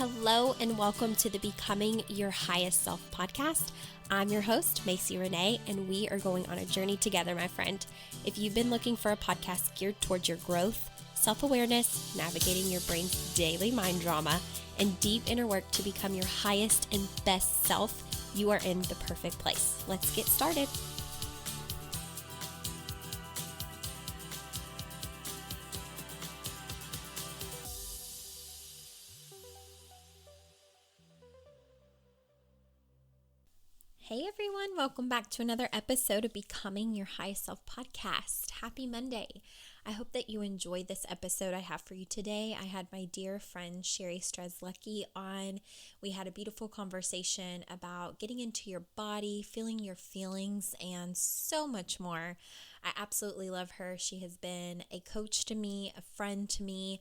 Hello and welcome to the Becoming Your Highest Self podcast. I'm your host, Macie Renae, and we are going on a journey together, my friend. If you've been looking for a podcast geared towards your growth, self-awareness, navigating your brain's daily mind drama, and deep inner work to become your highest and best self, you are in the perfect place. Let's get started. Hey everyone, welcome back to another episode of Becoming Your Highest Self podcast. Happy Monday. I hope that you enjoyed this episode I have for you today. I had my dear friend Sheri Strzelecki on. We had a beautiful conversation about getting into your body, feeling your feelings, and so much more. I absolutely love her. She has been a coach to me, a friend to me,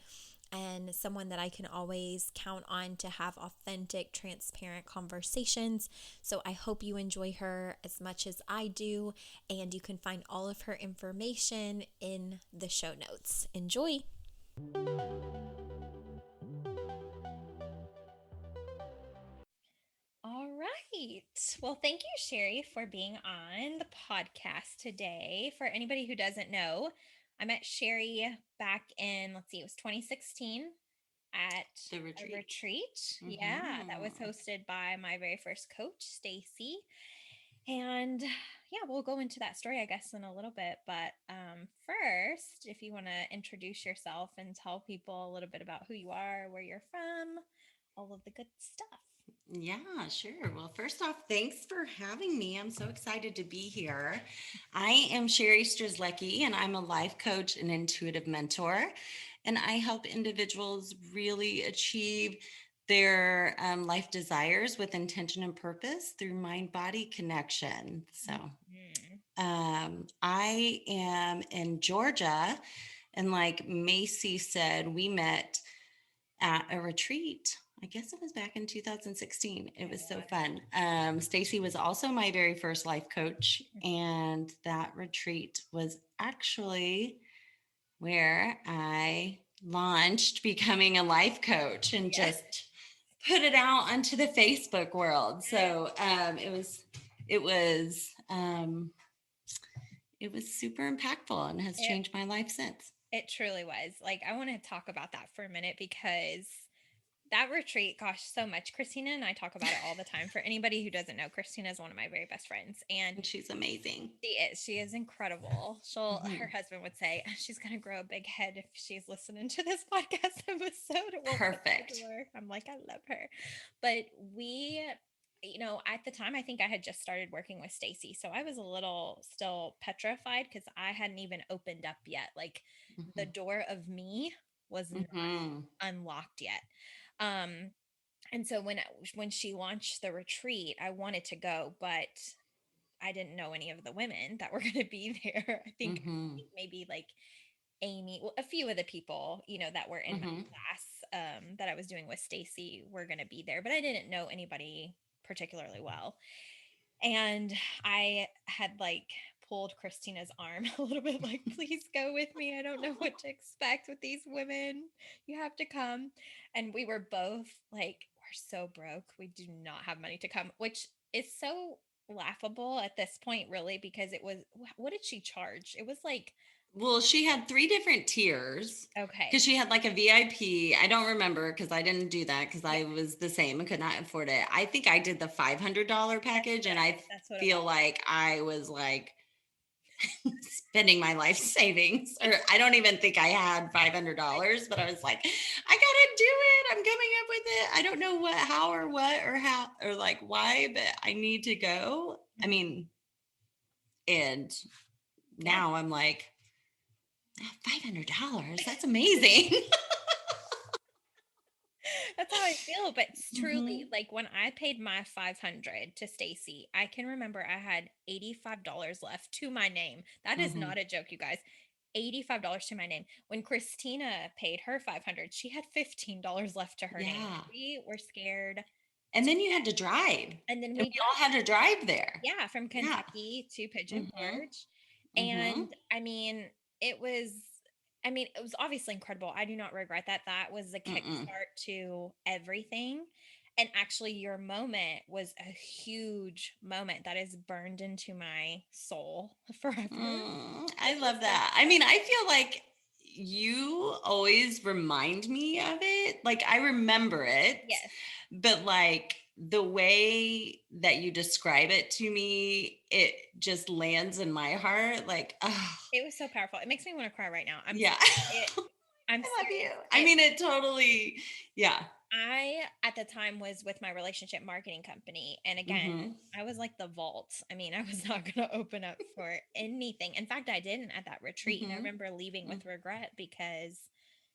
and someone that I can always count on to have authentic, transparent conversations. So I hope you enjoy her as much as I do, and you can find all of her information in the show notes. Enjoy! All right. Well, thank you, Sheri, for being on the podcast today. For anybody who doesn't know, I met Sheri back in, it was 2016 at The retreat. a retreat. Mm-hmm. Yeah, that was hosted by my very first coach, Stacy. And yeah, we'll go into that story, I guess, in a little bit. But first, if you want to introduce yourself and tell people a little bit about who you are, where you're from, all of the good stuff. Yeah, sure. Well, first off, thanks for having me. I'm so excited to be here. I am Sheri Strzelecki, and I'm a life coach and intuitive mentor. And I help individuals really achieve their life desires with intention and purpose through mind-body connection. So I am in Georgia, and like Macie said, we met at a retreat. I guess it was back in 2016. It was so fun. Stacy was also my very first life coach, and that retreat was actually where I launched becoming a life coach and just put it out onto the Facebook world. So it was it was super impactful and has changed my life since. It truly was. I want to talk about that for a minute because that retreat, gosh, so much. Christina and I talk about it all the time. For anybody who doesn't know, Christina is one of my very best friends. And she's amazing. She is incredible. Her husband would say, she's going to grow a big head if she's listening to this podcast episode. Perfect. I'm like, I love her. But at the time, I think I had just started working with Stacy. So I was a little still petrified because I hadn't even opened up yet. The door of me was not unlocked yet. And so when she launched the retreat, I wanted to go, but I didn't know any of the women that were going to be there. I think maybe Amy, a few of the people, that were in my class that I was doing with Stacy were going to be there, but I didn't know anybody particularly well. And I had pulled Christina's arm a little bit, please go with me. I don't know what to expect with these women. You have to come. And we were both we're so broke. We do not have money to come, which is so laughable at this point, really, because what did she charge? It was well, she had 3 different tiers. Okay. Because she had a VIP. I don't remember because I didn't do that because I was the same and could not afford it. I think I did the $500 package, and I feel like I was spending my life savings, or I don't even think I had $500, but I was like, I gotta do it. I'm coming up with it. I don't know what, how, or what, or how, or why, but I need to go. I mean, and now I'm like, $500. That's amazing. That's how I feel. But it's truly when I paid my $500 to Stacy, I can remember I had $85 left to my name. That is not a joke, you guys. $85 to my name. When Christina paid her $500, she had $15 left to her name. We were scared. And then you had to drive. And then we all had to drive there. Yeah, from Kentucky to Pigeon Forge. And I mean, it was I mean, it was obviously incredible. I do not regret that. That was the Mm-mm. kickstart to everything. And actually, your moment was a huge moment that is burned into my soul forever. I It was love so that. I mean, I feel like you always remind me of it. Like I remember it, yes, but like the way that you describe it to me, it just lands in my heart. Like, oh, it was so powerful. It makes me want to cry right now. yeah. It, I'm I love you. serious. I mean, it totally, yeah. I, at the time, was with my relationship marketing company. And again, Mm-hmm. I was like the vault. I mean, I was not going to open up for anything. In fact, I didn't at that retreat. And I Mm-hmm. remember leaving with regret because,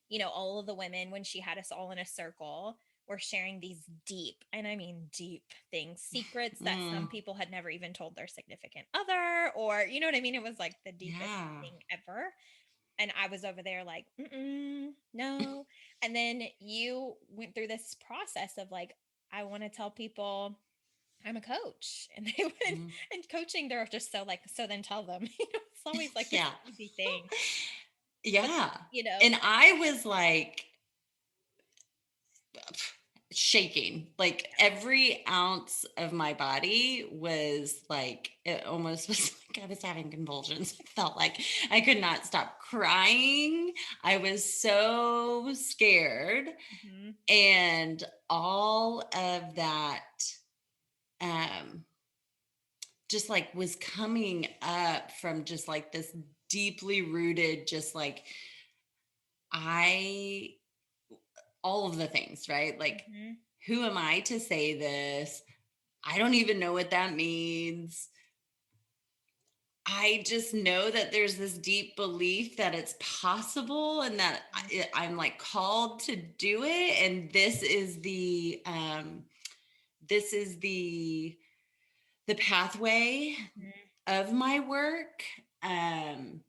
you know, all of the women, when she had us all in a circle, were sharing these deep, and I mean deep things, secrets that Mm, some people had never even told their significant other, or, you know what I mean? It was like the deepest yeah. thing ever. And I was over there like, mm-mm, no. And then you went through this process of like, I want to tell people I'm a coach. And they went Mm, and coaching, they're just so like, so then tell them, you know, it's always like this yeah. easy thing. But, Yeah. you know, And I was like, shaking. Like every ounce of my body was like, it almost was like I was having convulsions. It felt like I could not stop crying. I was so scared. mhm, And all of that um just like was coming up from just like this deeply rooted, just like I all of the things, right? Like, mhm, who am I to say this? I don't even know what that means. I just know that there's this deep belief that it's possible and that mhm, I'm like called to do it. And this is the pathway mhm. of my work. Um,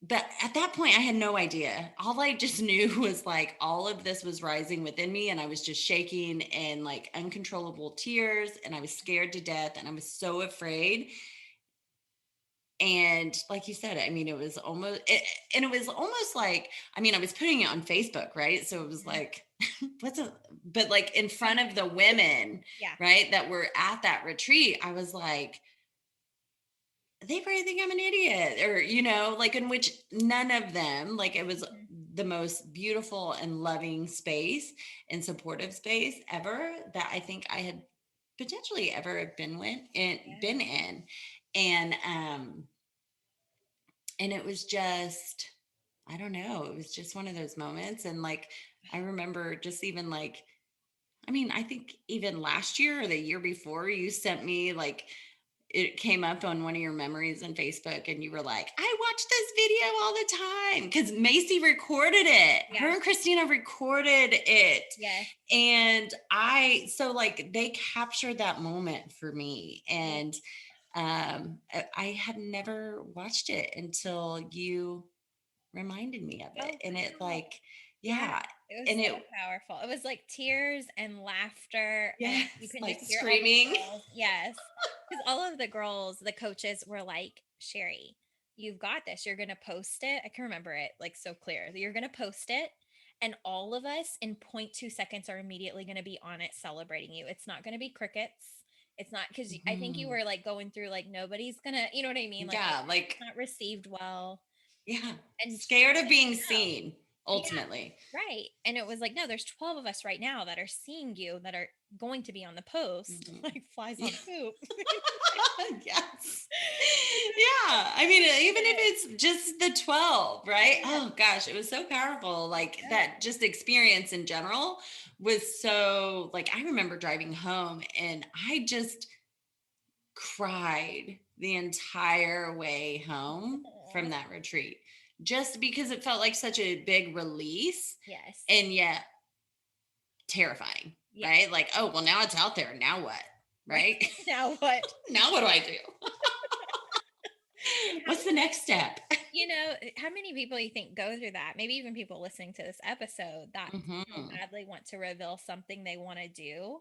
but at that point, I had no idea. All I just knew was like all of this was rising within me, and I was just shaking and like uncontrollable tears, and I was scared to death, and I was so afraid. And like you said, I mean, and it was almost like, I mean, I was putting it on Facebook, right? So it was Mhm. like, but like in front of the Something. women, Yeah. right, that were at that retreat, I was like, they probably think I'm an idiot, or like, in which none of them, like, it was Mhm. the most beautiful and loving space and supportive space ever that I think I had potentially ever been Yeah. in. And it was just, I don't know, it was just one of those moments. And like, I remember just even like, I mean, I think even last year or the year before, you sent me like, it came up on one of your memories on Facebook, and you were like, I watch this video all the time because Macy recorded it. Her Yeah. and Christina recorded it. Yes. And so like they captured that moment for me. And I had never watched it until you reminded me of it. Oh, And it wow. like, Yeah, yeah. it was And so it, powerful. It was like tears and laughter, and you yes, can like just hear all the screaming. girls. Yes, because all of the girls, the coaches were like, Sheri, you've got this. You're going to post it. I can remember it like so clear. You're going to post it. And all of us in 0.2 seconds are immediately going to be on it celebrating you. It's not going to be crickets. It's not because I think you Mhm. were like going through like nobody's gonna, you know what I mean? Like Yeah, like, it's not received well. yeah, And she scared was of like, being no. seen Yeah, ultimately. right. And it was like, no, there's 12 of us right now that are seeing you that are going to be on the post, Mhm. like flies Yeah. on poop. Yes. And Yeah. I mean, then even if it, it's just the 12, right? yeah, Oh gosh, it was so powerful. Like yeah. that just experience in general was so, like, I remember driving home and I just cried the entire way home from Aw. that retreat just because it felt like such a big release, Yes. and yet terrifying, Yes. right? Like, oh, well, now it's out there. Now what? Right. Right? Now what? Now what do I do? And how What's the many, next step? how many people you think go through that? Maybe even people listening to this episode that so Hmm. badly want to reveal something they want to do,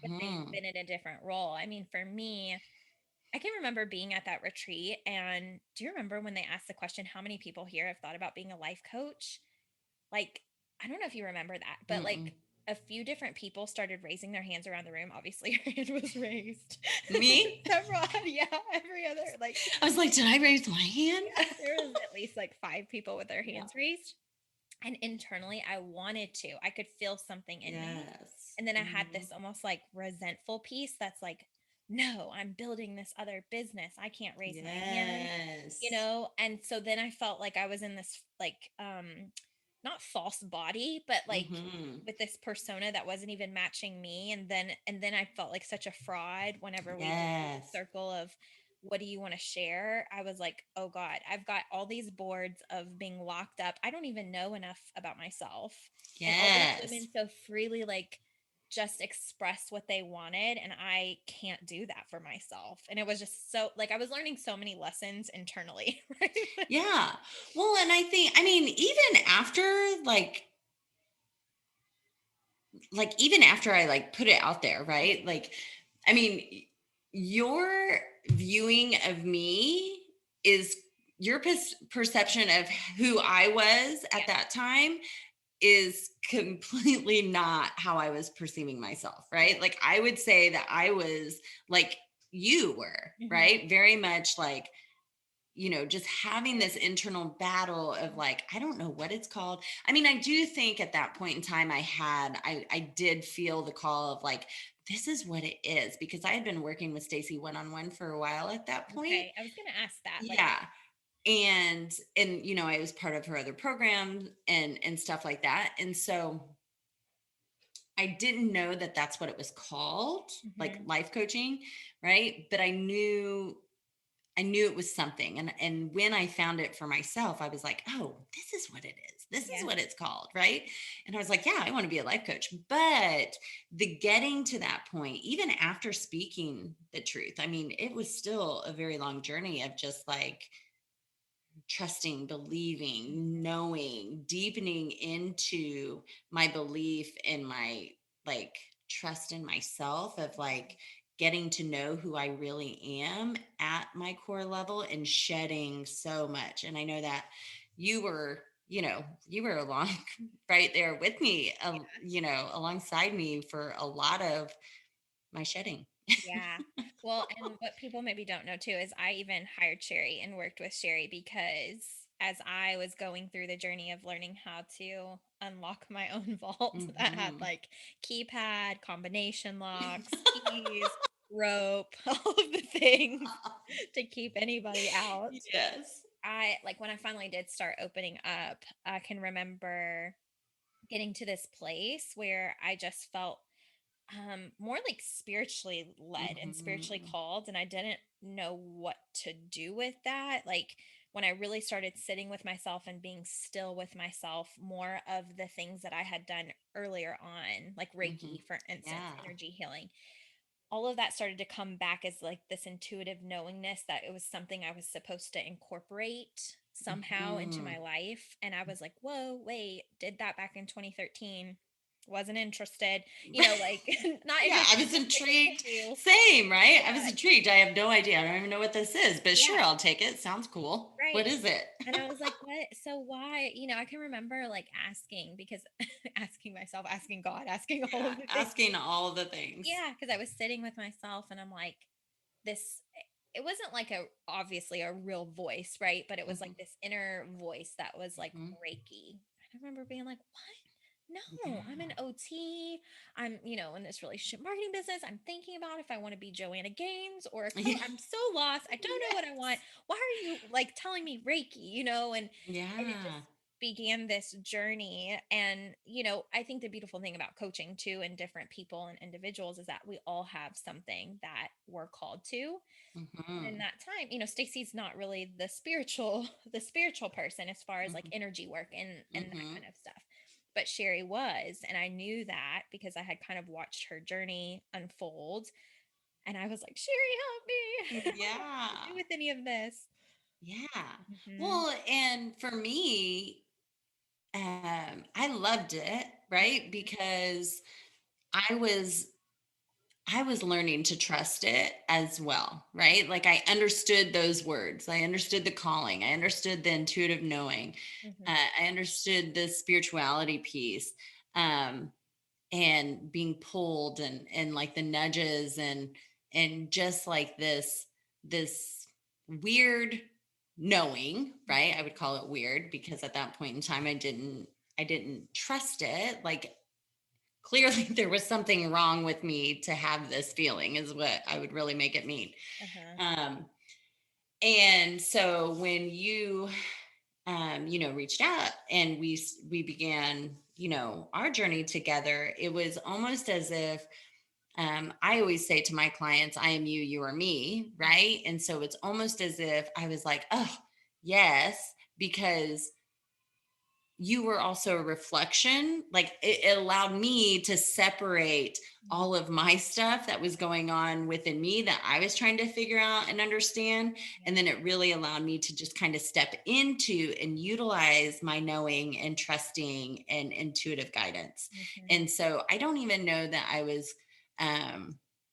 but they've Hmm. been in a different role. I mean, for me, I can remember being at that retreat, and do you remember when they asked the question, how many people here have thought about being a life coach? Like, I don't know if you remember that, but Mm-mm. like a few different people started raising their hands around the room. Obviously, your hand was raised. Me? Several, yeah, every other, like, I was like, did I raise my hand? yeah, there was at least like five people with their Yeah. hands raised. And internally, I wanted to. I could feel something in me. Yes. And then I had Mhm. this almost like resentful piece that's like, no, I'm building this other business. I can't raise my hand, Yes. And so then I felt like I was in this like not false body, but like Mhm. with this persona that wasn't even matching me. And then I felt like such a fraud whenever we would do the Yes. circle of what do you want to share? I was like, oh God, I've got all these boards of being locked up. I don't even know enough about myself. And all these Yes. women so freely like just express what they wanted, and I can't do that for myself. And it was just so like I was learning so many lessons internally, right? Yeah. Well, and I think, I mean, even after even after I like put it out there, right? Like, I mean, your viewing of me is your perception of who I was at Yeah. that time is completely not how I was perceiving myself, right? Right. Like I would say that I was like you were, Hmm. right? Very much like, just having this internal battle of like, I don't know what it's called. I mean, I do think at that point in time I did feel the call of like, this is what it is, because I had been working with Stacy one-on-one for a while at that point. Okay. I was gonna ask that. Like, Yeah. And I was part of her other programs and stuff like that. And so I didn't know that that's what it was called, like hmm life coaching, right? But I knew it was something. And when I found it for myself, I was like, oh, this is what it is. This is yeah, what it's called, right? And I was like, yeah, I want to be a life coach. But the getting to that point, even after speaking the truth, I mean, it was still a very long journey of just like trusting, believing, knowing, deepening into my belief in my like trust in myself of like getting to know who I really am at my core level and shedding so much. And I know that you were, you were along right there with me, alongside me for a lot of my shedding. yeah. Well, and what people maybe don't know too is I even hired Sherry and worked with Sherry because as I was going through the journey of learning how to unlock my own vault that had Hmm. like keypad, combination locks, keys, rope, all of the things to keep anybody out. Yes. I like when I finally did start opening up, I can remember getting to this place where I just felt more like spiritually led and spiritually Hmm. called, and I didn't know what to do with that. Like when I really started sitting with myself and being still with myself, more of the things that I had done earlier on, like Hmm. Reiki, for instance, Yeah. energy healing, all of that started to come back as like this intuitive knowingness that it was something I was supposed to incorporate somehow into Hmm. my life. And I was like, whoa, wait, did that back in 2013. Wasn't interested, like not Yeah, I interested was enough to intrigued. continue. Same, right? I was Yeah. intrigued. I have no idea. I don't even know what this is, but Yeah. sure, I'll take it. Sounds cool. What Right. is it? And I was like, what? So why? I can remember like asking because asking myself, asking God, asking all Yeah, of the things. asking all the things. Yeah. Cause I was sitting with myself and I'm like, this it wasn't like a obviously a real voice, right? But it was Hmm. like this inner voice that was like Hmm. Reiki. I remember being like, what? No, I'm an Yeah. OT. I'm, in this relationship marketing business. I'm thinking about if I want to be Joanna Gaines or a coach. Yeah. I'm so lost. I don't know what I want. Yes. Why are you like telling me Reiki, and it just Yeah. began this journey. And, I think the beautiful thing about coaching too and different people and individuals is that we all have something that we're called to. And in Hmm. that time, Stacy's not really the spiritual person as far as like Hmm. energy work and that Hmm. kind of stuff. But Sherry was, and I knew that because I had kind of watched her journey unfold. And I was like, Sherry, help me. I don't know what to do Yeah. with any of this. Yeah. Hmm. Well, and for me, I loved it, right? Because I was I was learning to trust it as well, right? Like I understood those words. I understood the calling. I understood the intuitive knowing. Mm-hmm. I understood the spirituality piece, um, and being pulled and like the nudges and just like this weird knowing, right? I would call it weird because at that point in time I didn't trust it. Like clearly there was something wrong with me to have this feeling is what I would really make it mean. Uh-huh. um and so when you reached out and we began our journey together, it was almost as if, I always say to my clients, I am you, you are me, right? And so it's almost as if I was like, oh yes, because you were also a reflection. Like it allowed me to separate all of my stuff that was going on within me that I was trying to figure out and understand. And then it really allowed me to just kind of step into and utilize my knowing and trusting and intuitive guidance. Mm-hmm. And so I don't even know that I was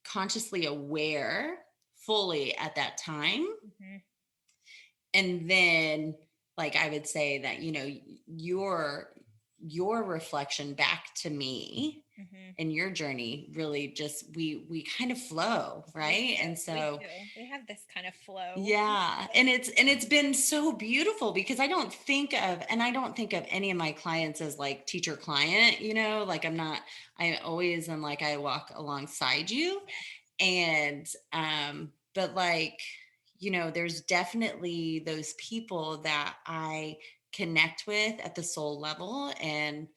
consciously aware fully at that time. Mm-hmm. And then like I would say that your reflection back to me Mm-hmm. and your journey really just we kind of flow, We right? do. And We so do. We have this kind of flow. yeah, and it's been so beautiful because I don't think of any of my clients as like teacher client, like I always am like I walk alongside you. Yes. And but like there's definitely those people that I connect with at the soul level, and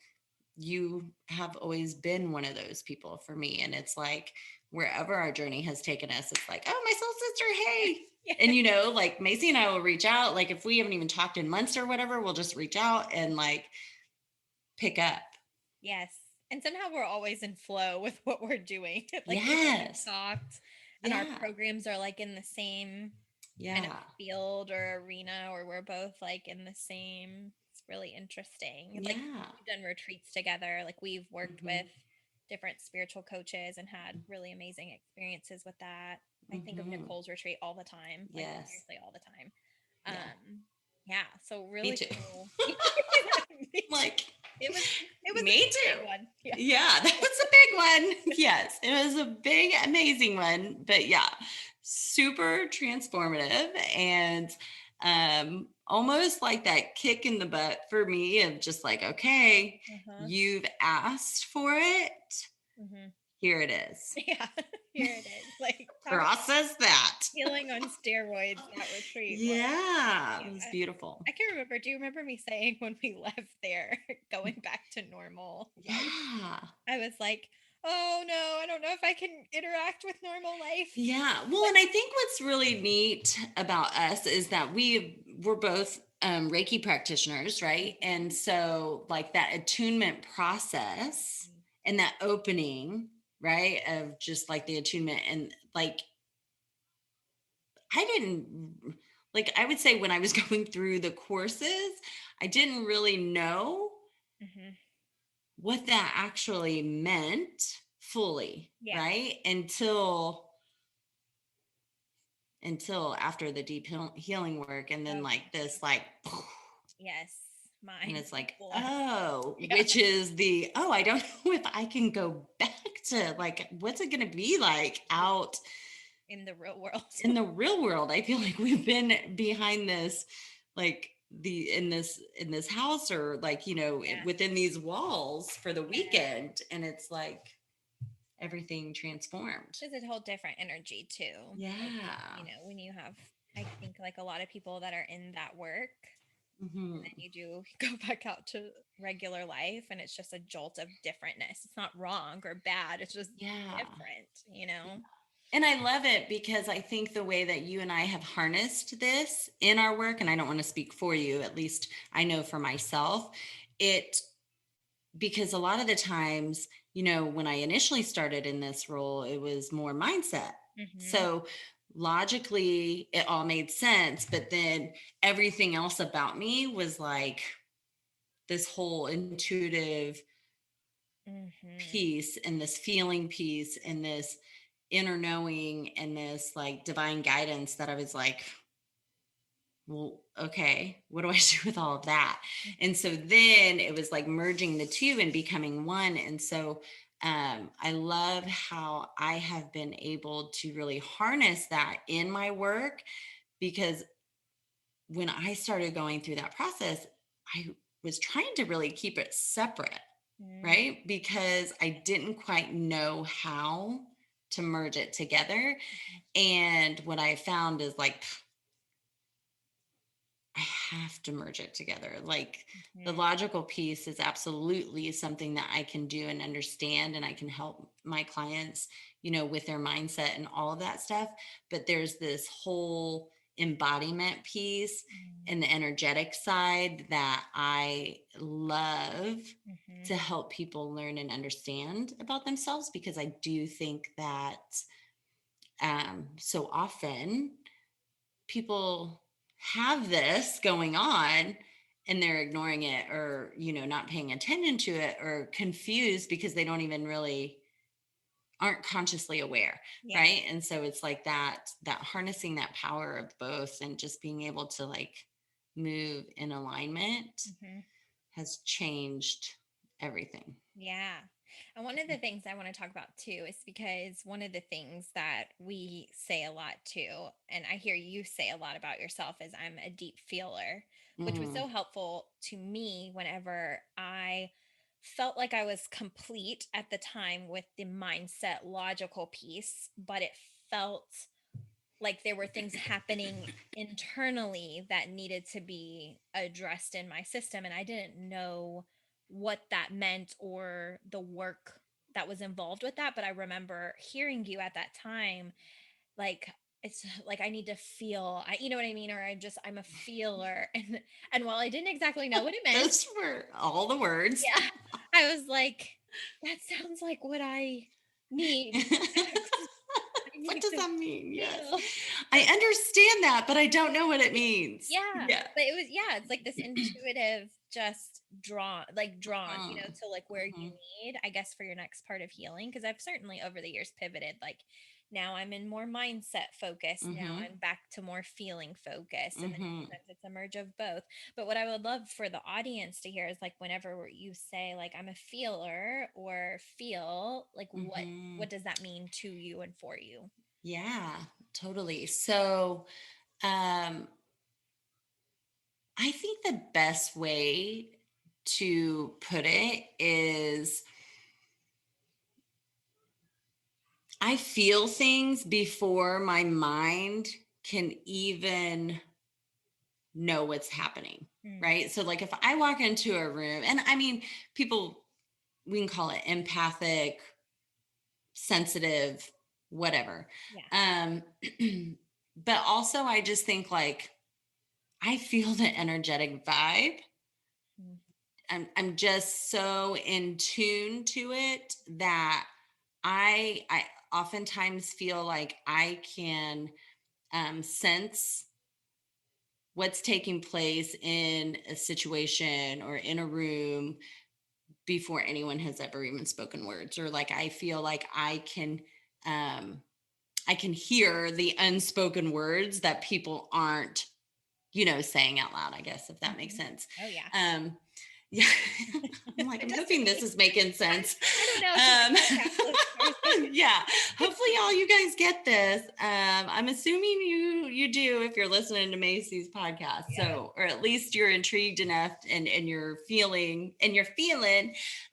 you have always been one of those people for me. And it's like wherever our journey has taken us, it's like, oh, my soul sister, hey. And Yes. like Macy and I will reach out, like if we haven't even talked in months or whatever, we'll just reach out and like pick up. Yes. And somehow we're always in flow with what we're doing. Like we haven't Yes. talked and our Yeah. programs are like in the same kind of Yeah. field or arena, or we're both like in the same. It's really interesting. Like Yeah. we've done retreats together. Like we've worked Hmm. with different spiritual coaches and had really amazing experiences with that. I think of Hmm. Nicole's retreat all the time, like Yes. seriously all the time. Yeah. Yeah, so Me really too. cool. Me too. Like, It was it was a me too. big one. Yeah. Yeah, that was a big one. Yes, it was a big, amazing one. But yeah, super transformative and almost like that kick in the butt for me of just like, okay, Uh-huh. you've asked for it. Hmm. Here it is. Yeah, here it is. Like talk about Process that. healing on steroids. That retreat was. Yeah, it was Yeah. beautiful. I can remember. Do you remember me saying when we left there, going back to normal life? Yeah. I was like, "Oh no, I don't know if I can interact with normal life." Yeah. Well, and I think what's really neat about us is that we're both Reiki practitioners, right? And Mhm. so, like that attunement process Mhm. and that opening, right, of just like the attunement and like, I didn't, like, I would say when I was going through the courses, I didn't really know Mhm. what that actually meant fully, Yeah. right? Until after the deep healing work, and then Oh like this like yes, and mind it's like, blown. oh, Yeah, which is the, oh, I don't know if I can go back to like what's it going to be like out in the real world. in the real world. I feel like we've been behind this, like the in this house, or like Yeah. within these walls for the Yeah. weekend, and it's like everything transformed. There's a whole different energy too. Like, Yeah. when you have, I think like a lot of people that are in that work, and Hmm. then you do go back out to regular life, and it's just a jolt of differentness. It's not wrong or bad. It's just Yeah. different. And I love it because I think the way that you and I have harnessed this in our work, and I don't want to speak for you, at least I know for myself, it, because a lot of the times, when I initially started in this role, it was more mindset. Mm-hmm. So logically, it all made sense. But then everything else about me was like this whole intuitive Mm-hmm. piece and this feeling piece and this. inner knowing and this like divine guidance that I was like, well, okay, what do I do with all of that? And so then it was like merging the two and becoming one. And so I love how I have been able to really harness that in my work, because when I started going through that process, I was trying to really keep it separate, Mm-hmm. right? Because I didn't quite know how to merge it together. And what I found is like, I have to merge it together. Like the Mm-hmm. logical piece is absolutely something that I can do and understand, and I can help my clients, with their mindset and all of that stuff. But there's this whole embodiment piece and the energetic side that I love Mm-hmm. to help people learn and understand about themselves, because I do think that so often people have this going on and they're ignoring it, or not paying attention to it, or confused because they don't even really aren't consciously aware, Yeah. right? And so it's like that harnessing that power of both and just being able to like move in alignment Mm-hmm. has changed everything. Yeah. And one of the things I want to talk about too is because one of the things that we say a lot too, and I hear you say a lot about yourself, is I'm a deep feeler, which was Mm, so helpful to me whenever I felt like I was complete at the time with the mindset logical piece, but it felt like there were things happening internally that needed to be addressed in my system, and I didn't know what that meant or the work that was involved with that. But I remember hearing you at that time, like, it's like I need to feel, you know what I mean, or I'm a feeler. And while I didn't exactly know what it meant, those were all the words. yeah, I was like, that sounds like what I need next. I What need does to that mean? Yes. feel. I understand that, but I don't know what it means. Yeah, Yeah. but it was, yeah, it's like this intuitive, just drawn, Mm, to like where you mhm, need, I guess, for your next part of healing. Because I've certainly over the years pivoted. Like now I'm in more mindset focus. Now mhm, I'm back to more feeling focus, and then mhm, sometimes it's a merge of both. But what I would love for the audience to hear is like whenever you say like I'm a feeler or feel, like mhm. what does that mean to you and for you? Yeah, totally. So, um, I think the best way to put it is I feel things before my mind can even know what's happening. Mm, Right. So, like, if I walk into a room, and I mean, people, we can call it empathic, sensitive, whatever. yeah. Um, but also, I just think like I feel the energetic vibe. Mm, I'm just so in tune to it that I oftentimes feel like I can sense what's taking place in a situation or in a room before anyone has ever even spoken words, or like I feel like um I can hear the unspoken words that people aren't, saying out loud, I guess, if that makes mhm. sense. Oh yeah. Um, yeah, I'm like, It I'm does to hoping this me. is making sense. I don't know to my podcast Um, listeners. yeah, hopefully all you guys get this. I'm assuming you do if you're listening to Macy's podcast. Yeah. So, or at least you're intrigued enough, and you're feeling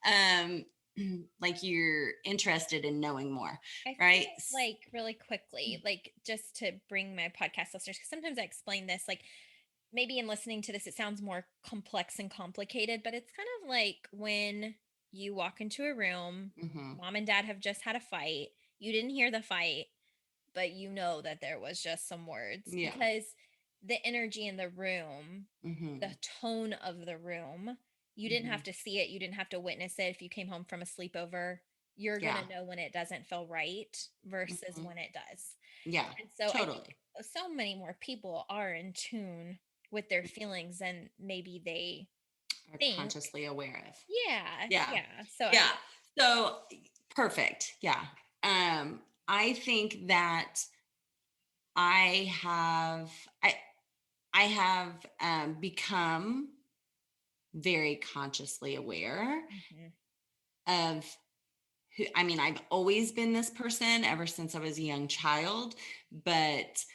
um, like you're interested in knowing more, I right? feel like really quickly, like just to bring my podcast listeners, because sometimes I explain this, like maybe in listening to this, it sounds more complex and complicated, but it's kind of like when you walk into a room, Hmm. mom and dad have just had a fight. You didn't hear the fight, but you know that there was just some words Yeah. because the energy in the room, the Hmm. tone of the room, you didn't Hmm. have to see it, you didn't have to witness it. If you came home from a sleepover, you're going Yeah. to know when it doesn't feel right versus Hmm. when it does. Yeah. And so I think Totally. so many more people are in tune with their feelings than maybe they Are think. consciously aware of. Yeah, Yeah. yeah. So Yeah. I So perfect. Yeah. I think that I have I I have become very consciously aware Mhm. of who, I mean, I've always been this person ever since I was a young child, but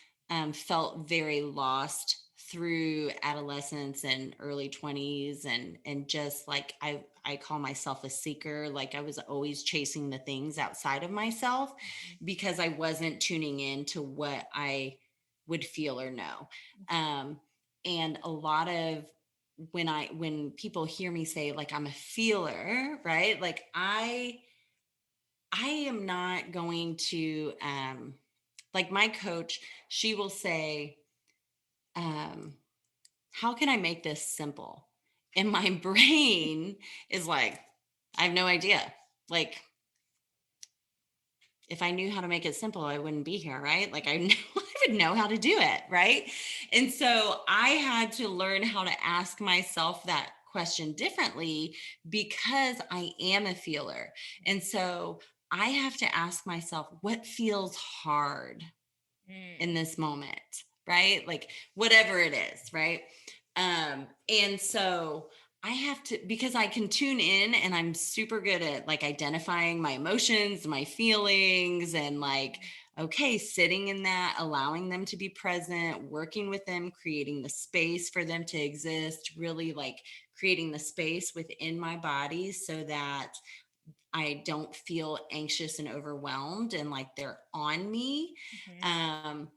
felt very lost through adolescence and early 20s, and just like I call myself a seeker. Like I was always chasing the things outside of myself Mhm. because I wasn't tuning in to what I would feel or know. Mhm. um, and a lot of when people hear me say like I'm a feeler, right? Like I am not going to like my coach, she will say, um, how can I make this simple? And my brain is like, I have no idea. Like, if I knew how to make it simple, I wouldn't be here, right? Like I know I would know how to do it, right? And so I had to learn how to ask myself that question differently because I am a feeler. And so I have to ask myself what feels hard in Mm. this moment, right? Like whatever it is, right? And so I have to, because I can tune in and I'm super good at like identifying my emotions, my feelings, and like, okay, sitting in that, allowing them to be present, working with them, creating the space for them to exist, really like creating the space within my body so that I don't feel anxious and overwhelmed and like they're on me. Mhm. Um,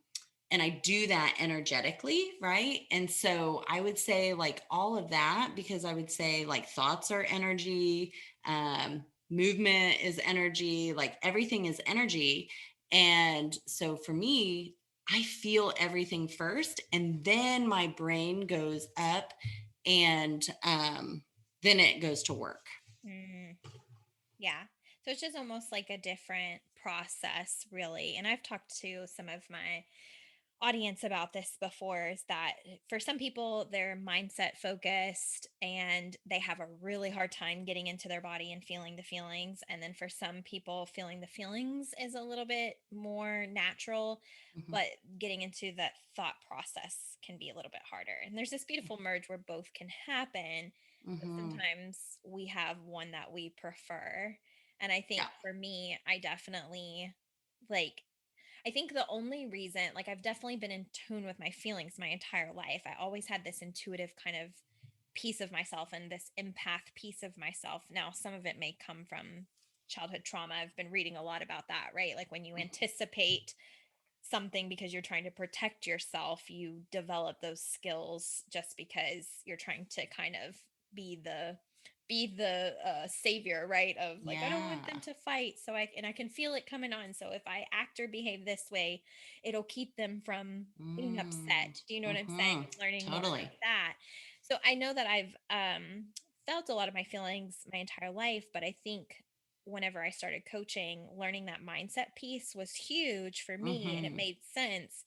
and I do that energetically, right? And so I would say like all of that, because I would say like thoughts are energy, movement is energy, like everything is energy. And so for me, I feel everything first, and then my brain goes up, and then it goes to work. Mm. Yeah. So it's just almost like a different process, really. And I've talked to some of my audience about this before, is that for some people they're mindset focused and they have a really hard time getting into their body and feeling the feelings, and then for some people feeling the feelings is a little bit more natural, Mhm, but getting into that thought process can be a little bit harder. And there's this beautiful merge where both can happen, but mhm. sometimes we have one that we prefer. And I Yeah. think for me, I definitely like I think the only reason, like, I've definitely been in tune with my feelings my entire life. I always had this intuitive kind of piece of myself and this empath piece of myself. Now, some of it may come from childhood trauma. I've been reading a lot about that, right? Like, when you anticipate something because you're trying to protect yourself, you develop those skills just because you're trying to kind of be the savior, right? Of like, I don't want them Yeah. to fight, so I can feel it coming on, so if I act or behave this way, it'll keep them from being Mm. upset. Do you know what I'm saying? Mhm. Learning more Totally. of that. So I know that I've felt a lot of my feelings my entire life, but I think whenever I started coaching, learning that mindset piece was huge for me and it Mhm. made sense.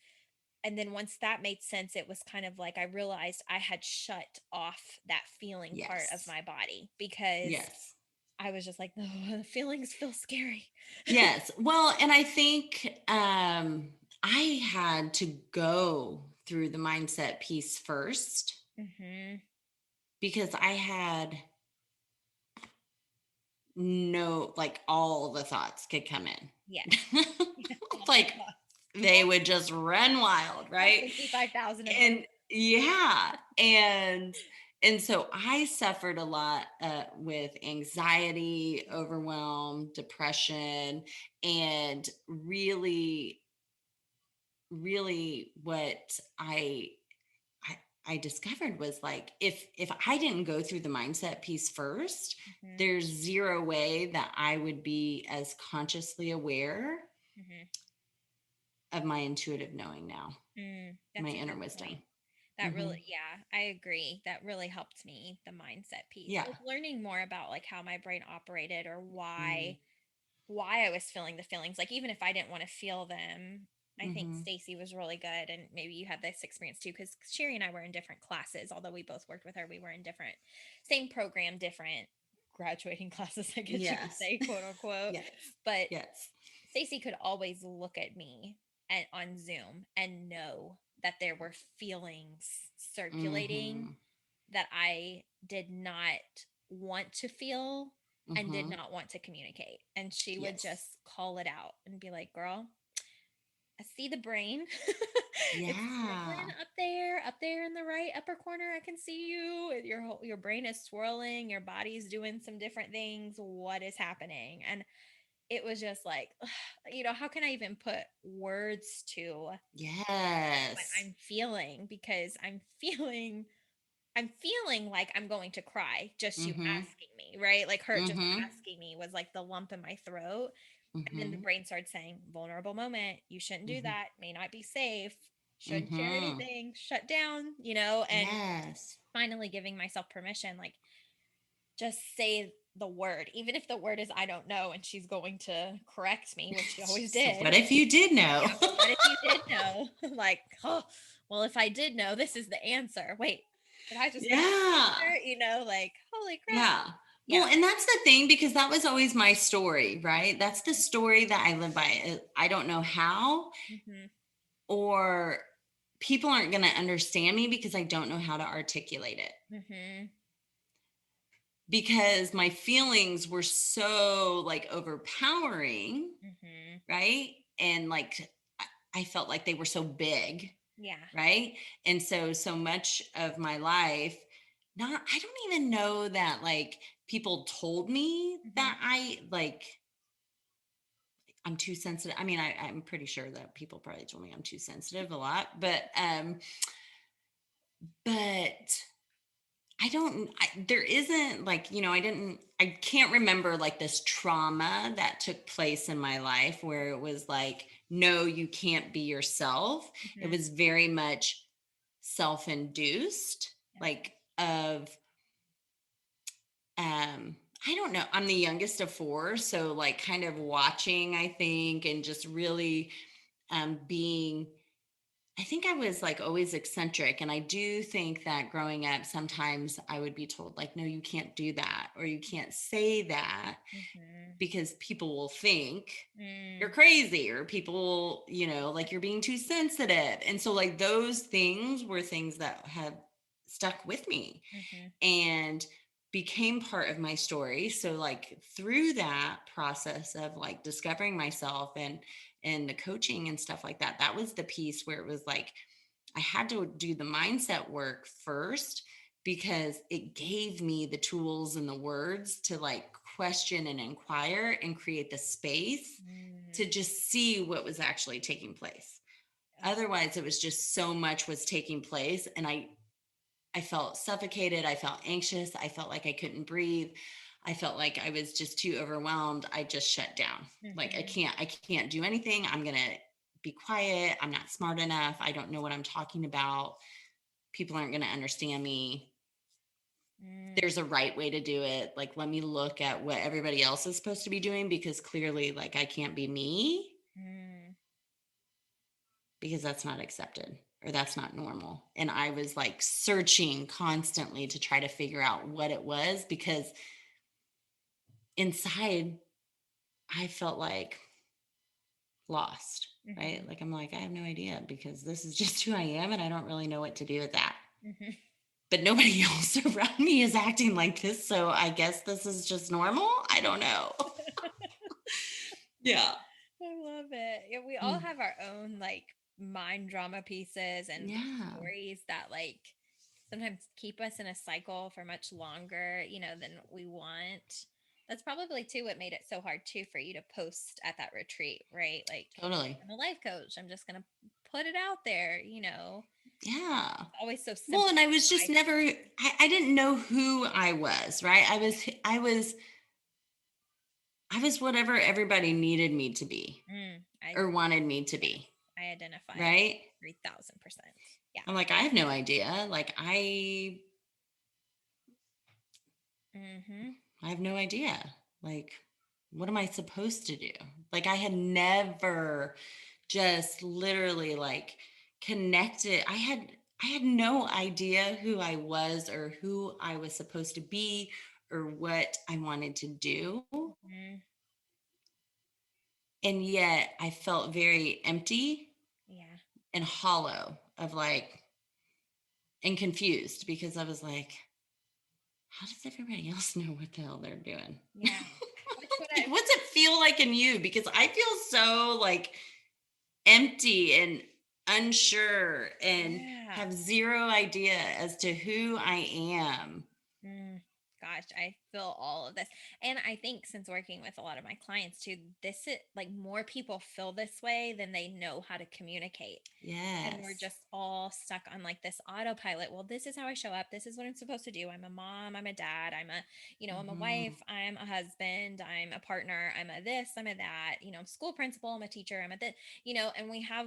And then once that made sense, it was kind of like I realized I had shut off that feeling part of Yes. my body because Yes. I was just like, oh, the feelings feel scary. Yes. Well, and I think I had to go through the mindset piece first Hmm. because I had no, like all the thoughts could come Yes. in. Yeah, all the Like thoughts. they would just run wild, All right? 55,000 of them. And yeah, and so I suffered a lot with anxiety, overwhelm, depression, and really what I I discovered was like if I didn't go through the mindset piece first, Hmm. there's zero way that I would be as consciously aware Hmm. of my intuitive knowing now, my That's a inner good point. wisdom. That Hmm. really, yeah, I agree. That really helped me, the mindset piece. Yeah. Like learning more about like how my brain operated or Mm-hmm. why I was feeling the feelings. Like even if I didn't want to feel them, I think Mm-hmm. Stacy was really good, and maybe you had this experience too because Sherry and I were in different classes. Although we both worked with her, we were in different, same program, different graduating classes, I guess you could Yes. say, quote unquote. Yes. But Yes. Stacy could always look at me and on Zoom and know that there were feelings circulating Mm-hmm. that I did not want to feel and did Mm-hmm. not want to communicate. And she would Yes. just call it out and be like, girl, I see the brain. It's swirling Yeah. up there in the right upper corner. I can see you. Your brain is swirling. Your body's doing some different things. What is happening? And it was just like, how can I even put words to what Yes. I'm feeling? Because I'm feeling like I'm going to cry just you Mm-hmm. asking me, right? Like her just Mm-hmm. asking me was like the lump in my throat. And then the Mm-hmm. brain started saying, vulnerable moment, you shouldn't do Mm-hmm. that, may not be safe, shouldn't share Mm-hmm. anything, shut down, and Yes. finally giving myself permission, like just say the word, even if the word is I don't know, and she's going to correct me, which she always So did. what if you did know? Yeah, but what if you did know? Like, oh, well, if I did know, this is the answer. Wait, did I just get Yeah. the answer? Like, holy crap. Yeah. Yeah. Well, and that's the thing, because that was always my story, right? That's the story that I live by. I don't know how, Mm-hmm. or people aren't going to understand me because I don't know how to articulate it. Mm-hmm. Because my feelings were so like overpowering, Mm-hmm. right? And like I felt like they were so big, Yeah. right? And so much of my life, not I don't even know that like people told me Mm-hmm. that I'm too sensitive. I mean, I'm pretty sure that people probably told me I'm too sensitive a lot, but there isn't like, I can't remember like this trauma that took place in my life where it was like, no, you can't be yourself. It Mm-hmm. was very much self induced, Okay. like, I don't know. I'm the youngest of four. So, like, kind of watching, I think, and just really being I think I was like always eccentric. And I do think that growing up, sometimes I would be told, like, no, you can't do that, or you can't say that Mm-hmm. because people will think you're Mm. crazy, or people, like you're being too sensitive. And so, like, those things were things that have stuck with me Mm-hmm. and became part of my story. So like through that process of like discovering myself and the coaching and stuff like that, that was the piece where it was like I had to do the mindset work first, because it gave me the tools and the words to like question and inquire and create the space Mm. to just see what was actually taking place. Otherwise, it was just so much was taking place, and I felt suffocated. I felt anxious. I felt like I couldn't breathe. I felt like I was just too overwhelmed. I just shut down. Like Mm-hmm. I can't do anything. I'm going to be quiet. I'm not smart enough. I don't know what I'm talking about. People aren't going to understand me. Mm. There's a right way to do it. Like, let me look at what everybody else is supposed to be doing, because clearly, like, I can't be me, Mm. because that's not accepted, or that's not normal. And I was like searching constantly to try to figure out what it was, because inside I felt like lost, right? Mm-hmm. Like, I'm like, I have no idea, because this is just who I am and I don't really know what to do with that. Mm-hmm. But nobody else around me is acting like this. So I guess this is just normal. I don't know. Yeah. I love it. Yeah, we all Mm. have our own like mind drama pieces and Yeah. stories that like sometimes keep us in a cycle for much longer, than we want. That's probably too what made it so hard too for you to post at that retreat, right? Like, Totally. I'm a life coach. I'm just gonna put it out there. Yeah. It's always so Well, simple and I in was my just never, I didn't know who I was, right? I was whatever everybody needed me to be I or wanted me to yes, be, I identify right? 3,000%. Yeah. I'm like, I have no idea. Like, Mm-hmm. I have no idea. Like, what am I supposed to do? Like, I had never just literally like connected. I had no idea who I was, or who I was supposed to be, or what I wanted to do. Mm-hmm. And yet I felt very empty Yeah. and hollow of like, and confused because I was like, how does everybody else know what the hell they're doing? Yeah. That's what Like, I what's it feel like in you? Because I feel so like empty and unsure and yeah. have zero idea as to who I am. Mm, gosh, I feel all of this. And I think since working with a lot of my clients too, this is like more people feel this way than they know how to communicate. And we're Yes. just all stuck on like this autopilot. Well, this is how I show up. This is what I'm supposed to do. I'm a mom, I'm a dad, I'm a Mm-hmm. wife, I'm a husband, I'm a partner, I'm a this, I'm a that, I'm a school principal, I'm a teacher, I'm a this, and we have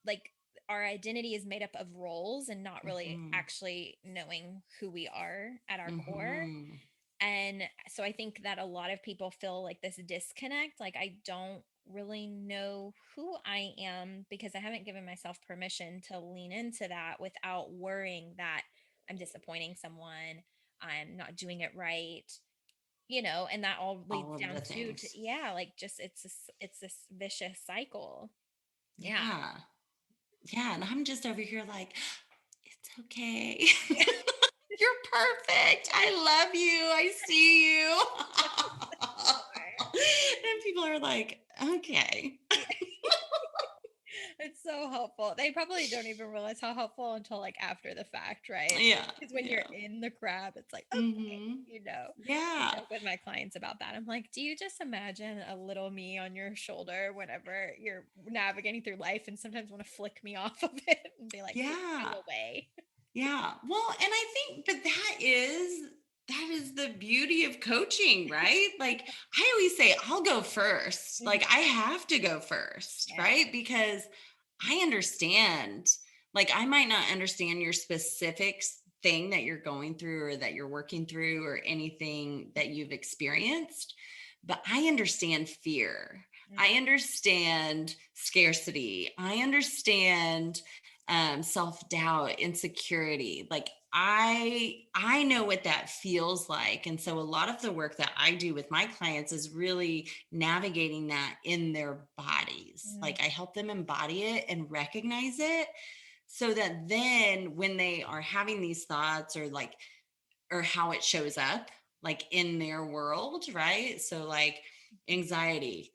like our identity is made up of roles and not really Mm-hmm. actually knowing who we are at our core. Mm-hmm. And so I think that a lot of people feel like this disconnect. Like, I don't really know who I am because I haven't given myself permission to lean into that without worrying that I'm disappointing someone, I'm not doing it right, and that all All leads of down the to things. yeah, like just it's this vicious cycle. Yeah. Yeah. Yeah. And I'm just over here like, it's okay. You're perfect. I love you. I see you. And people are like, okay. It's so helpful. They probably don't even realize how helpful until like after the fact, right? Yeah. Because when you're Yeah. in the crap, it's like, okay, Mm-hmm. I Yeah. joke with my clients about that. I'm like, do you just imagine a little me on your shoulder whenever you're navigating through life and sometimes want to flick me off of it and be like, please Yeah. go away? Yeah. Well, and I think, but that is the beauty of coaching, right? Like I always say, I'll go first. Mhm. Like I have to go first, Yeah. right? Because I understand, like I might not understand your specific thing that you're going through or that you're working through or anything that you've experienced, but I understand fear. Mm, I understand scarcity. I understand self-doubt, insecurity. Like I know what that feels like. And so a lot of the work that I do with my clients is really navigating that in their bodies. mm, Like I help them embody it and recognize it so that then when they are having these thoughts or how it shows up like in their world, right? So like mhm. anxiety,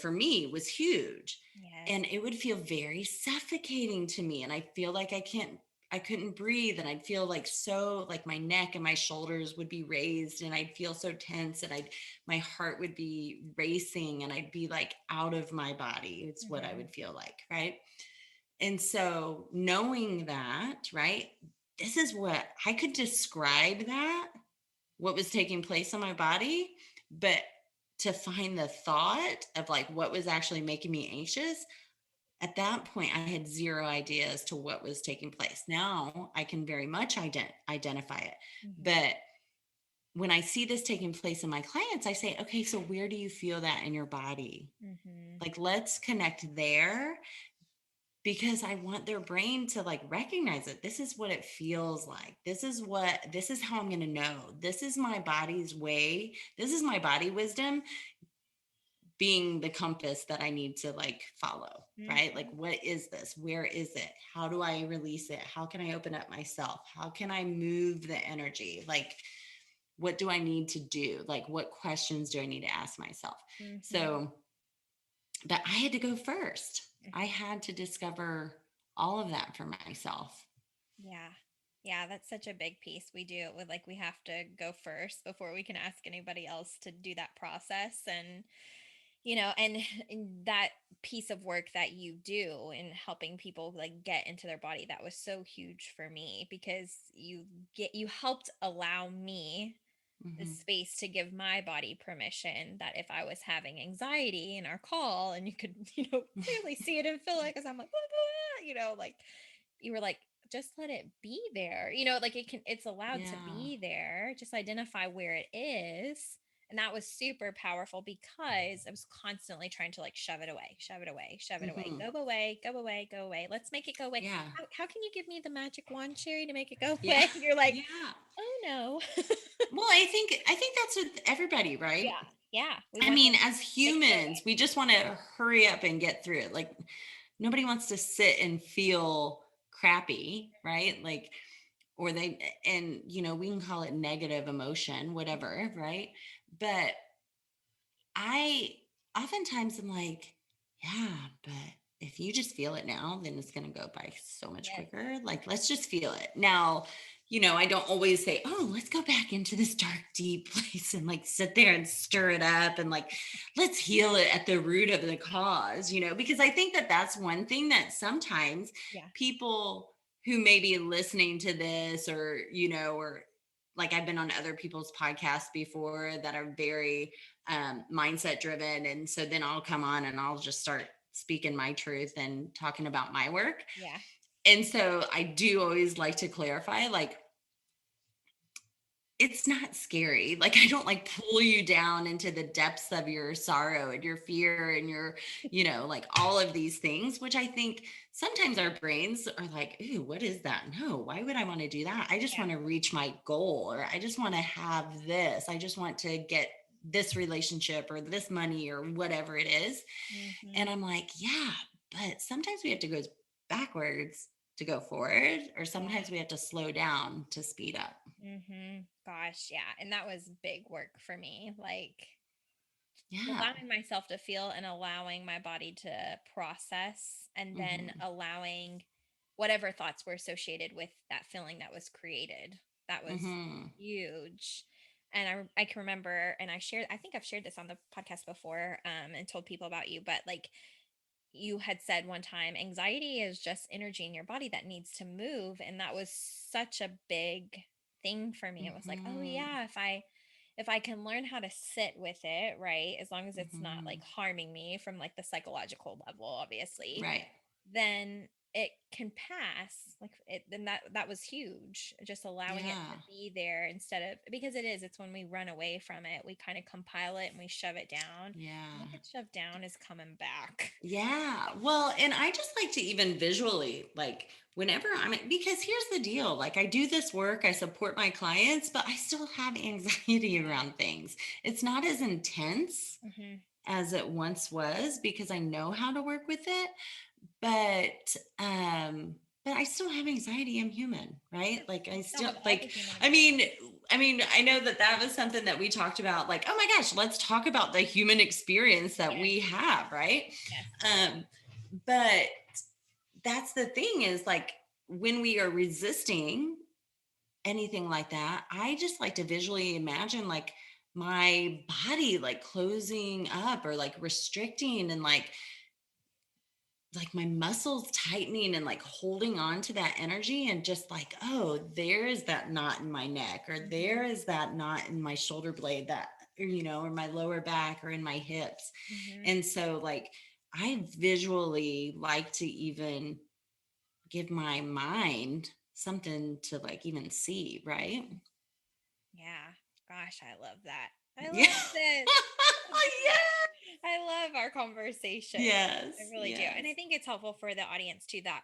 for me was huge. Yes. And it would feel very suffocating to me. And I feel like I couldn't breathe. And I'd feel like so like my neck and my shoulders would be raised and I'd feel so tense and my heart would be racing and I'd be like out of my body. It's what I Hmm. would feel like. Right. And so knowing that, right, this is what I could describe that, what was taking place in my body, but to find the thought of like what was actually making me anxious, at that point, I had zero idea as to what was taking place. Now I can very much identify it. Hmm. But when I see this taking place in my clients, I say, okay, so where do you feel that in your body? Hmm. Like, let's connect there because I want their brain to like recognize it. This is what it feels like. This is how I'm going to know. This is my body's way. This is my body wisdom being the compass that I need to like follow, right? Like, Hmm. what is this? Where is it? How do I release it? How can I open up myself? How can I move the energy? Like, what do I need to do? Like, what questions do I need to ask myself? Hmm. So, but I had to go first. I had to discover all of that for myself. Yeah. Yeah, that's such a big piece. We do it with like we have to go first before we can ask anybody else to do that process. And that piece of work that you do in helping people like get into their body, that was so huge for me because you helped allow me the Hmm. space to give my body permission that if I was having anxiety in our call and you could, clearly see it and feel it because I'm like, like you were like, just let it be there. Like it's allowed to Yeah. be there. Just identify where it is. And that was super powerful because I was constantly trying to like shove it away, shove it away, shove it away, Hmm. go away, go away, go away. Let's make it go away. Yeah. How can you give me the magic wand, Sherry, to make it go Yeah. away? And you're like, Yeah. oh no. Well, I think that's with everybody, Yeah. right? Yeah, we I want mean, them as to enjoy humans, we just want to hurry up and get through it. Like, nobody wants to sit and feel crappy, right? Like, or they, and, we can call it negative emotion, whatever, right? But I oftentimes am like, yeah, but if you just feel it now, then it's going to go by so much it. quicker. Like, let's just feel it. Now, I don't always say, oh, let's go back into this dark, deep place and like sit there and stir it up and like, let's heal it at the root of the cause, because I think that that's one thing that sometimes Yeah. people who may be listening to this or like I've been on other people's podcasts before that are very mindset driven. And so then I'll come on and I'll just start speaking my truth and talking about my work. Yeah. And so I do always like to clarify, like, it's not scary. Like, I don't like pull you down into the depths of your sorrow and your fear and your, like all of these things, which I think sometimes our brains are like, ooh, what is that? No, why would I want to do that? I just Yeah. want to reach my goal, or I just want to have this. I just want to get this relationship or this money or whatever it is. And Mhm. I'm like, yeah, but sometimes we have to go backwards to go forward, or Yeah. sometimes we have to slow down to speed up. Gosh, yeah. And that was big work for me. Like Yeah. allowing myself to feel and allowing my body to process and then Hmm. allowing whatever thoughts were associated with that feeling that was created. That was Hmm. huge. And I can remember, and I think I've shared this on the podcast before, and told people about you, but like you had said one time, anxiety is just energy in your body that needs to move. And that was such a big thing for me. It was like, oh Hmm. yeah, if I can learn how to sit with it, right, as long as it's not like Hmm. harming me from like the psychological level, obviously, Right. then it can pass. Like it, then that was huge. Just allowing it to Yeah. be there instead of, because it's when we run away from it, we kind of compile it and we shove it down. Yeah. What gets shoved down is coming back. Yeah. Well, and I just like to even visually, like, whenever because here's the deal, like, I do this work, I support my clients, but I still have anxiety around things. It's not as intense Hmm. as it once was because I know how to work with it. But I still have anxiety. I'm human, right? Like, I We still still, have all the like, human I emotions. mean, I know that that was something that we talked about, like, oh my gosh, let's talk about the human experience that Yes, we have, right? yes. um but that's the thing, is like, when we are resisting anything like that, I just like to visually imagine like my body like closing up or like restricting, and like my muscles tightening and like holding on to that energy, and just like, oh, there is that knot in my neck, or there Hmm. is that knot in my shoulder blade, that, or my lower back, or in my hips. Hmm. And so, like, I visually like to even give my mind something to like even see, right? Yeah. Gosh, I love that. I Yeah. love this. Yeah. I love our conversation. I Yes. really do. And I Yes. think it's helpful for the audience too that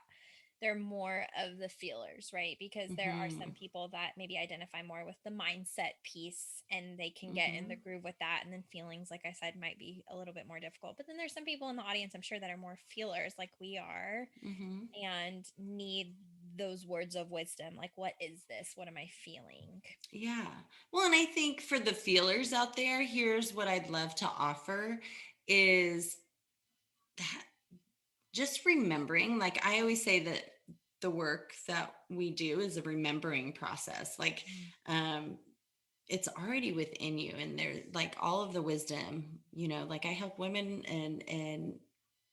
they're more of the feelers, right? Because there are some Hmm. people that maybe identify more with the mindset piece and they can get in the Hmm. groove with that. And then feelings, like I said, might be a little bit more difficult. But then there's some people in the audience, I'm sure, that are more feelers like we are Hmm. and need those words of wisdom. Like, what is this? What am I feeling? Yeah. Well, and I think for the feelers out there, here's what I'd love to offer is that, just remembering, like, I always say that the work that we do is a remembering process. Like, Mm. um, it's already within you, and there, like, all of the wisdom, like, I help women and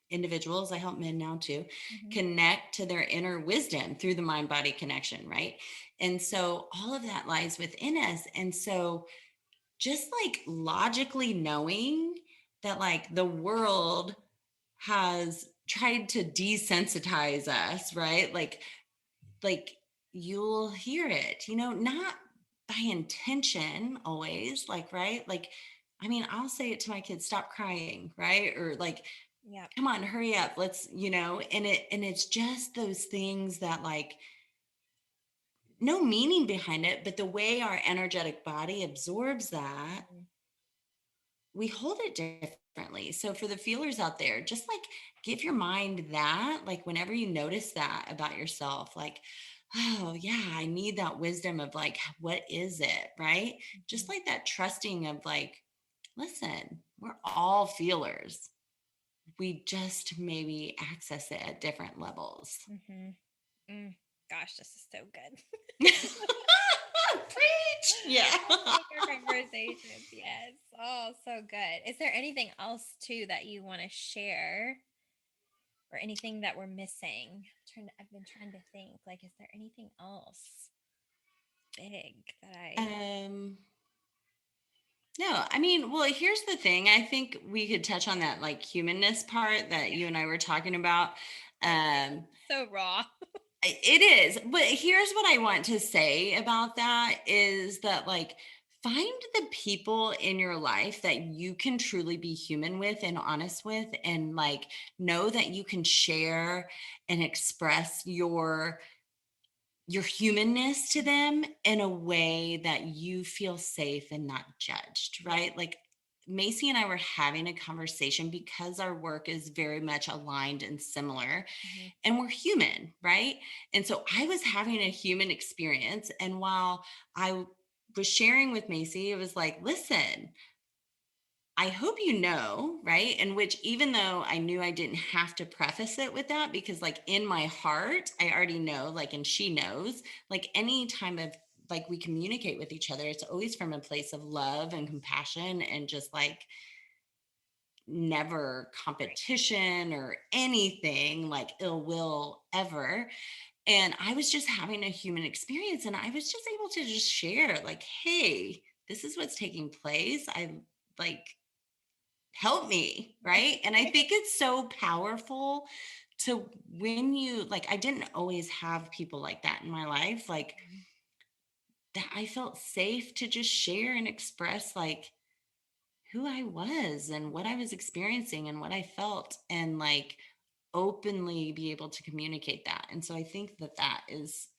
individuals, I help men now too, Mhm. connect to their inner wisdom through the mind body connection, right? And so all of that lies within us. And so, just like logically knowing that, like, the world has tried to desensitize us, right? Like, you'll hear it, not by intention always, like, right? Like, I mean, I'll say it to my kids, stop crying, right? Or like, Yep. come on, hurry up, let's, and it's just those things that, like, no meaning behind it, but the way our energetic body absorbs that, Mhm. we hold it differently. So for the feelers out there, just like give your mind that, like whenever you notice that about yourself, like, oh yeah, I need that wisdom of like, what is it? Right. Just Mhm. like that trusting of like, listen, we're all feelers. We just maybe access it at different levels. Mhm. Mm. Gosh, this is so good. Preach. Yeah. I like our conversations. Yes. Oh, so good. Is there anything else too that you want to share or anything that we're missing? I've been trying to think, like, is there anything else big that I um No, I mean, well, here's the thing. I think we could touch on that like humanness part that yeah, you and I were talking about. so Um, real. So raw. it is, but here's what I want to say about that is that like find the people in your life that you can truly be human with and honest with, and like know that you can share and express your humanness to them in a way that you feel safe and not judged, Yeah. right? Like Macy and I were having a conversation because our work is very much aligned and similar, Mhm. and we're human, right? And so I was having a human experience. And while I was sharing with Macy, it was like, listen, I hope you know, right? And which, even though I knew I didn't have to preface it with that, because like in my heart, I already know, like, and she knows, like any time of like we communicate with each other, it's always from a place of love and compassion and just like never Right. competition or anything like ill will ever. And I was just having a human experience and I was just able to just share, like, hey, this is what's taking place. I like help me, right? And I think it's so powerful to when you like I didn't always have people like that in my life, like Mhm. that I felt safe to just share and express like who I was and what I was experiencing and what I felt, and like openly be able to communicate that. And so I think that that is,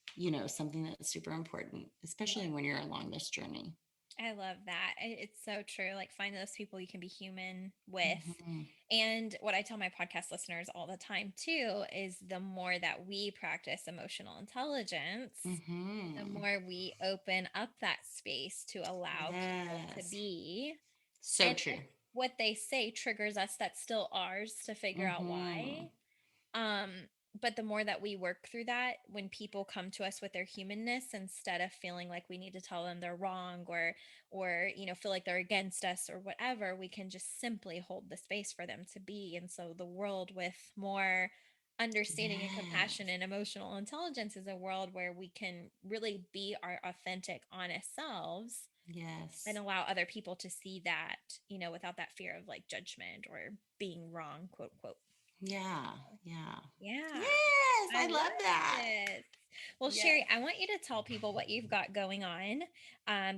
something that's super important, Yeah. especially when you're along this journey. I love that. It's so true. Like, find those people you can be human with. Hmm. And what I tell my podcast listeners all the time, too, is the more that we practice emotional intelligence, the Hmm. more we open up that space to allow people to Yes. be. So And true. if what they say triggers us, that's still ours to figure out Hmm. why. Um, but the more that we work through that, when people come to us with their humanness, instead of feeling like we need to tell them they're wrong, or feel like they're against us or whatever, we can just simply hold the space for them to be. And so the world with more understanding and compassion Yes. and emotional intelligence is a world where we can really be our authentic, honest selves and Yes. allow other people to see that, without that fear of like judgment or being wrong, quote, quote. Yeah. Yeah. Yeah, Yes. I I love love that. this. Well, Yes. Sheri, I want you to tell people what you've got going on,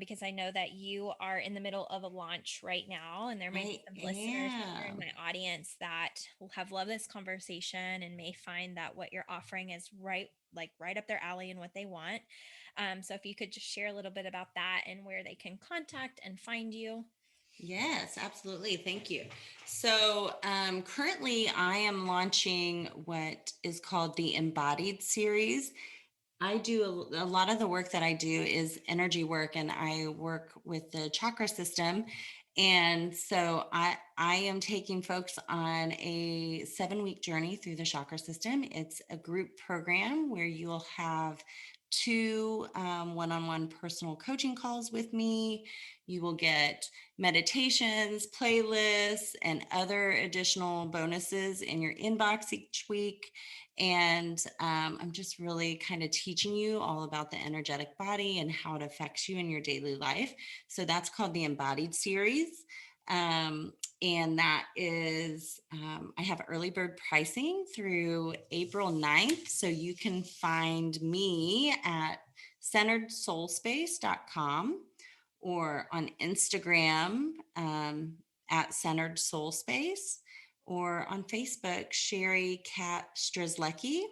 because I know that you are in the middle of a launch right now, and there might be I some listeners here in am. my audience that will have loved this conversation and may find that what you're offering is right up their alley and what they want. So if you could just share a little bit about that and where they can contact and find you. Yes, absolutely. Thank you. So, currently, I am launching what is called the Embodied Series. I do a lot of the work that I do is energy work, and I work with the chakra system. And so I am taking folks on a 7-week journey through the chakra system. It's a group program where you will have two one-on-one personal coaching calls with me. You will get meditations, playlists, and other additional bonuses in your inbox each week. And I'm just really kind of teaching you all about the energetic body and how it affects you in your daily life. So that's called the Embodied Series. Um, and that is, I have early bird pricing through April 9th. So you can find me at centeredsoulspace.com or on Instagram at Centered Soul Space, or on Facebook, Sheri Strzelecki.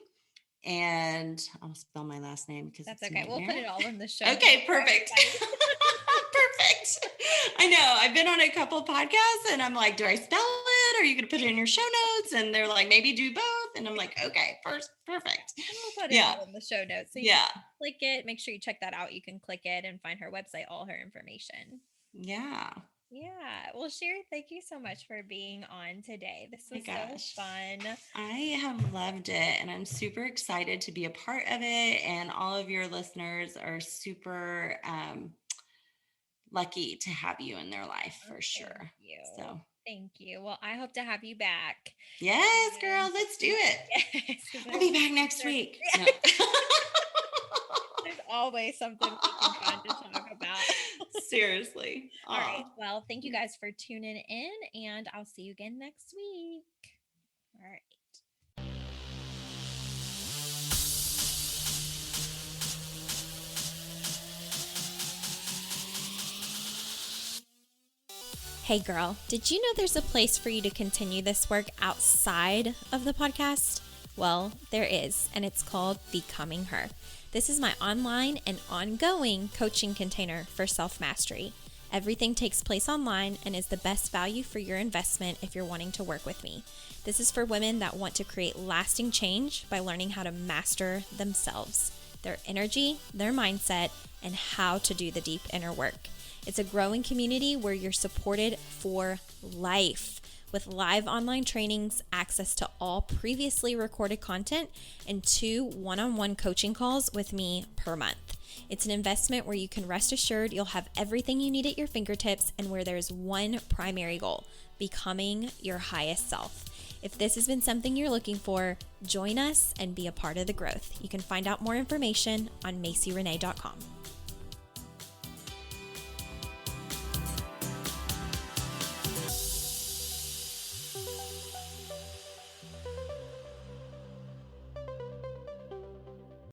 And I'll spell my last name because That's it's a okay. We'll nightmare. put it all in the show notes Okay, for perfect. everybody. Perfect. I know. I've been on a couple podcasts and I'm like, do I spell it? Or are you going to put it in your show notes? And they're like, maybe do both. And I'm like, okay, first, perfect. And we'll put it Yeah. all in the show notes. So you Yeah. can click it. Make sure you check that out. You can click it and find her website, all her information. Yeah. Yeah. Well, Sheri, thank you so much for being on today. This My was so gosh. fun. I have loved it and I'm super excited to be a part of it. And all of your listeners are super lucky to have you in their life Oh, for thank sure. you. So, Thank you. Well, I hope to have you back. yes, And girl, let's do it. yes, because I'll be back next week. No. there's always something we can find to talk about. Seriously. All right. Oh. Well, thank you guys for tuning in, and I'll see you again next week. All right. Hey girl, did you know there's a place for you to continue this work outside of the podcast? Well, there is, and it's called Becoming Her. This is my online and ongoing coaching container for self-mastery. Everything takes place online and is the best value for your investment if you're wanting to work with me. This is for women that want to create lasting change by learning how to master themselves, their energy, their mindset, and how to do the deep inner work. It's a growing community where you're supported for life with live online trainings, access to all previously recorded content, and 2 one-on-one coaching calls with me per month. It's an investment where you can rest assured you'll have everything you need at your fingertips and where there's one primary goal, becoming your highest self. If this has been something you're looking for, join us and be a part of the growth. You can find out more information on MacieRenae.com.